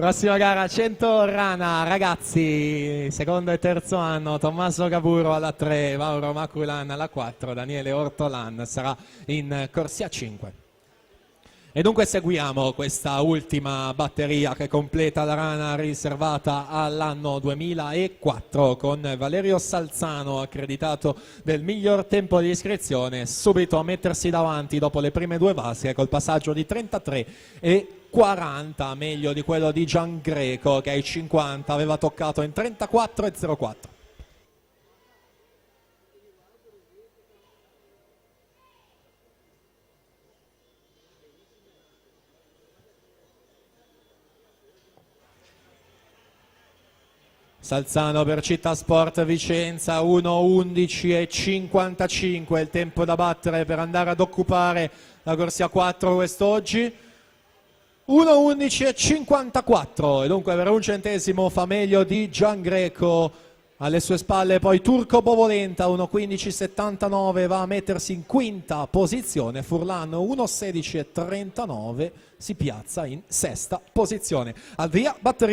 Prossima gara 100 Rana, ragazzi, secondo e terzo anno, Tommaso Capuro alla 3, Mauro Maculan alla 4, Daniele Ortolan sarà in corsia 5. E dunque seguiamo questa ultima batteria che completa la rana riservata all'anno 2004 con Valerio Salzano accreditato del miglior tempo di iscrizione, subito a mettersi davanti dopo le prime due vasche col passaggio di 33 e 40, meglio di quello di Gian Greco che ai 50 aveva toccato in 34 e 04. Salzano per Città Sport Vicenza, 1:11 e 55 il tempo da battere per andare ad occupare la corsia 4 quest'oggi. 1:11 e 54 e dunque per un centesimo fa meglio di Gian Greco. Alle sue spalle poi Turco Bovolenta, 1:15,79 va a mettersi in quinta posizione. Furlan 1:16,39 si piazza in sesta posizione. Al via batteria.